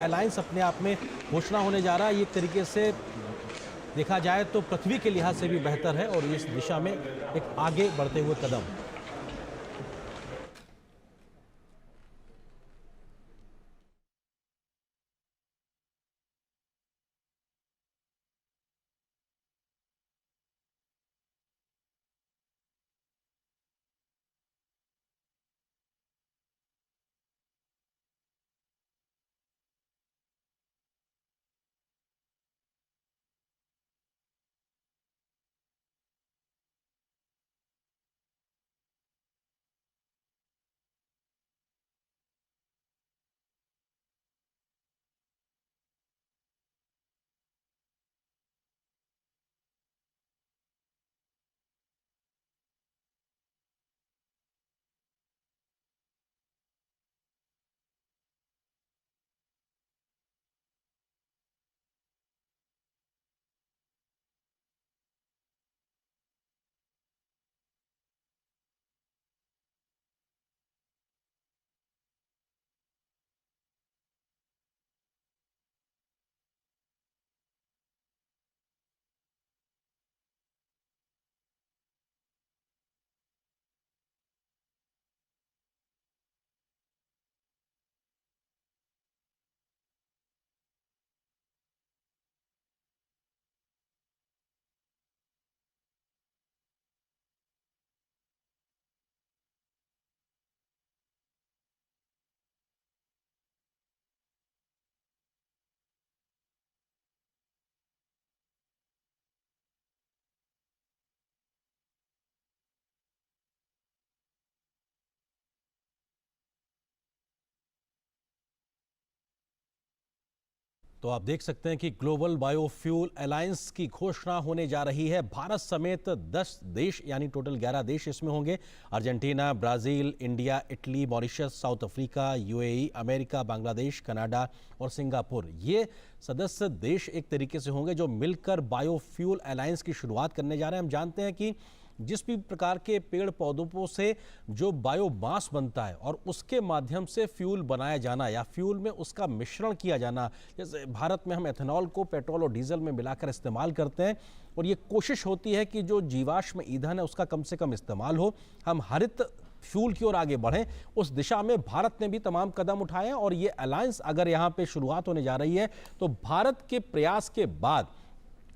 Alliance अपने आप में घोषणा होने जा रहा है। ये एक तरीके से देखा जाए तो पृथ्वी के लिहाज से भी बेहतर है और इस दिशा में एक आगे बढ़ते हुए कदम। तो आप देख सकते हैं कि ग्लोबल बायोफ्यूल अलायंस की घोषणा होने जा रही है। भारत समेत 10 देश यानी टोटल 11 देश इसमें होंगे। Argentina, Brazil, India, Italy, Mauritius, south Africa, UAE, America, Bangladesh, Canada और सिंगापुर, ये सदस्य देश एक तरीके से होंगे जो मिलकर बायोफ्यूल अलायंस की शुरुआत करने जा रहे हैं। हम जानते हैं कि जिस भी प्रकार के पेड़ पौधों से जो बायोमास बनता है और उसके माध्यम से फ्यूल बनाया जाना या फ्यूल में उसका मिश्रण किया जाना, जैसे भारत में हम एथेनॉल को पेट्रोल और डीजल में मिलाकर इस्तेमाल करते हैं और ये कोशिश होती है कि जो जीवाश्म ईंधन है उसका कम से कम इस्तेमाल हो, हम हरित फ्यूल की ओर आगे बढ़ें। उस दिशा में भारत ने भी तमाम कदम उठाए हैं और ये अलायंस अगर यहाँ पे शुरुआत होने जा रही है तो भारत के प्रयास के बाद,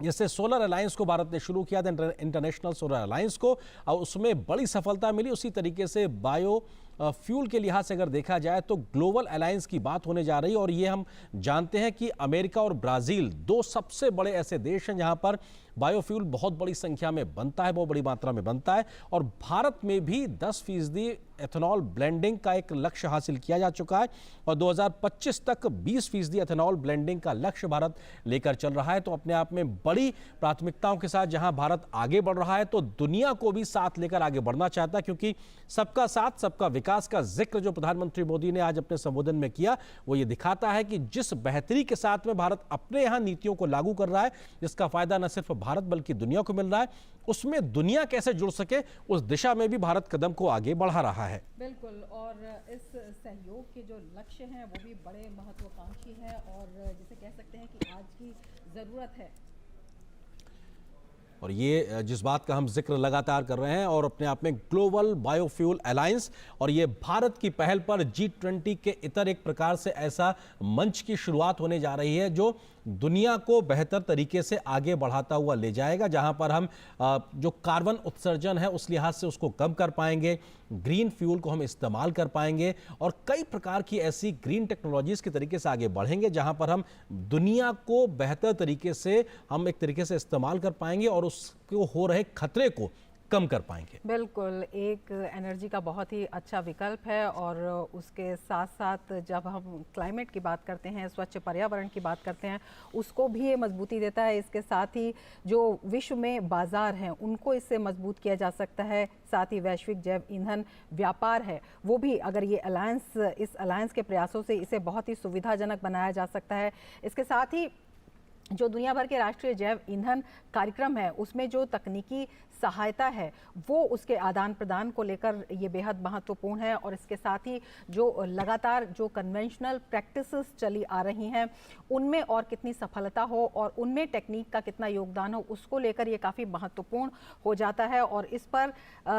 जैसे सोलर अलायंस को भारत ने शुरू किया था, इंटरनेशनल सोलर अलायंस को, और उसमें बड़ी सफलता मिली, उसी तरीके से बायो फ्यूल के लिहाज से अगर देखा जाए तो ग्लोबल अलायंस की बात होने जा रही है। और ये हम जानते हैं कि अमेरिका और ब्राजील दो सबसे बड़े ऐसे देश हैं जहां पर बायोफ्यूल बहुत बड़ी संख्या में बनता है, बहुत बड़ी मात्रा में बनता है। और भारत में भी 10% एथेनॉल ब्लेंडिंग का एक लक्ष्य हासिल किया जा चुका है और 2025 तक 20% एथेनॉल ब्लेंडिंग का लक्ष्य भारत लेकर चल रहा है। तो अपने आप में बड़ी प्राथमिकताओं के साथ जहां भारत आगे बढ़ रहा है तो दुनिया को भी साथ लेकर आगे बढ़ना चाहता है, क्योंकि सबका साथ सबका विकास का जिक्र जो प्रधानमंत्री मोदी ने आज अपने संबोधन में किया वो ये दिखाता है कि जिस बेहतरी के साथ में भारत अपने यहाँ नीतियों को लागू कर रहा है, जिसका फायदा न सिर्फ भारत बल्कि दुनिया को मिल रहा है, उसमें दुनिया कैसे जुड़ सके उस दिशा में भी भारत कदम को आगे बढ़ा रहा है। बिल्कुल, और इस सहयोग के जो लक्ष्य हैं वो भी बड़े महत्वाकांक्षी हैं और जिसे कह सकते हैं कि आज की ज़रूरत है। और ये जिस बात का हम जिक्र लगातार कर रहे हैं और अपने आप में ग्लोबल बायोफ्यूल अलायंस, और ये भारत की पहल पर G20 के इतर एक प्रकार से ऐसा मंच की शुरुआत होने जा रही है जो दुनिया को बेहतर तरीके से आगे बढ़ाता हुआ ले जाएगा, जहां पर हम जो कार्बन उत्सर्जन है उस लिहाज से उसको कम कर पाएंगे, ग्रीन फ्यूल को हम इस्तेमाल कर पाएंगे और कई प्रकार की ऐसी ग्रीन टेक्नोलॉजीज के तरीके से आगे बढ़ेंगे जहां पर हम दुनिया को बेहतर तरीके से हम एक तरीके से इस्तेमाल कर पाएंगे और उसको हो रहे खतरे को कम कर पाएंगे। बिल्कुल, एक एनर्जी का बहुत ही अच्छा विकल्प है और उसके साथ साथ जब हम क्लाइमेट की बात करते हैं, स्वच्छ पर्यावरण की बात करते हैं, उसको भी ये मजबूती देता है। इसके साथ ही जो विश्व में बाजार हैं उनको इससे मजबूत किया जा सकता है। साथ ही वैश्विक जैव ईंधन व्यापार है वो भी अगर ये इस अलायंस के प्रयासों से इसे बहुत ही सुविधाजनक बनाया जा सकता है। इसके साथ ही जो दुनिया भर के राष्ट्रीय जैव ईंधन कार्यक्रम है उसमें जो तकनीकी सहायता है वो उसके आदान प्रदान को लेकर ये बेहद महत्वपूर्ण है। और इसके साथ ही जो लगातार जो कन्वेंशनल प्रैक्टिसेस चली आ रही हैं उनमें और कितनी सफलता हो और उनमें टेक्निक का कितना योगदान हो उसको लेकर ये काफ़ी महत्वपूर्ण हो जाता है। और इस पर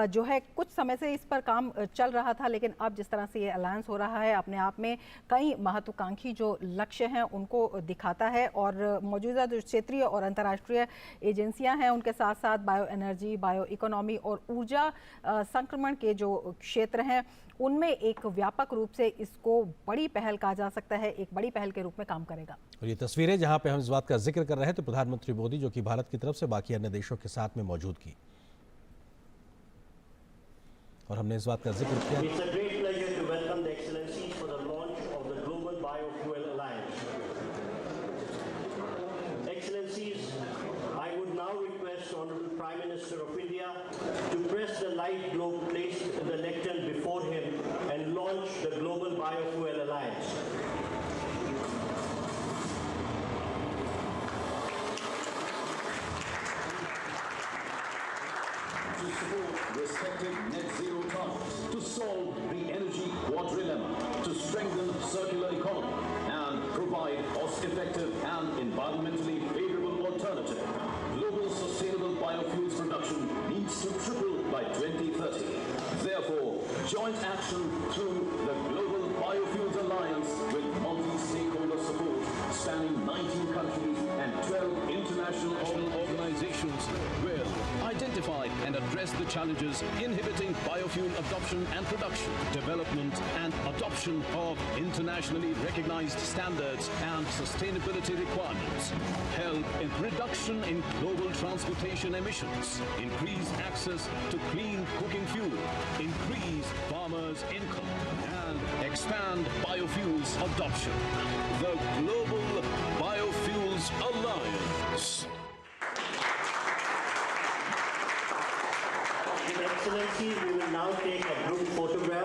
जो है कुछ समय से इस पर काम चल रहा था, लेकिन अब जिस तरह से ये अलायंस हो रहा है अपने आप में कई महत्वाकांक्षी जो लक्ष्य हैं उनको दिखाता है। और मौजूदा जो क्षेत्रीय और अंतर्राष्ट्रीय एजेंसियां हैं उनके साथ साथ बायो एनर्जी, बायो इकोनॉमी और ऊर्जा संक्रमण के जो क्षेत्र हैं उनमें एक व्यापक रूप से इसको बड़ी पहल कहा जा सकता है, एक बड़ी पहल के रूप में काम करेगा। और ये तस्वीरें जहां पे हम इस बात का जिक्र कर रहे हैं तो प्रधानमंत्री मोदी जो कि भारत की तरफ से बाकी अन्य देशों के साथ में मौजूद की, और हमने इस बात का जिक्र किया। Honorable Prime Minister of India to press the light globe placed in the lectern before him and launch the Global Biofuel Alliance. To support respective net zero targets, to solve the energy quadrilemma, to strengthen circular economy and provide cost-effective and environmentally favorable alternative. Global sustainable biofuels production needs to triple by 2030. Therefore, joint action through the Global Biofuels Alliance with multi-stakeholder support spanning 19 countries and 12 international organizations will identify and address the challenges inhibiting biofuel adoption and production, development and adoption of internationally recognized standards and sustainability requirements, help in reduction in global transportation emissions, increase access to clean cooking fuel, increase farmers' income, and expand biofuels adoption. The Global Biofuels Alliance. Your Excellency, we will now take a group photograph.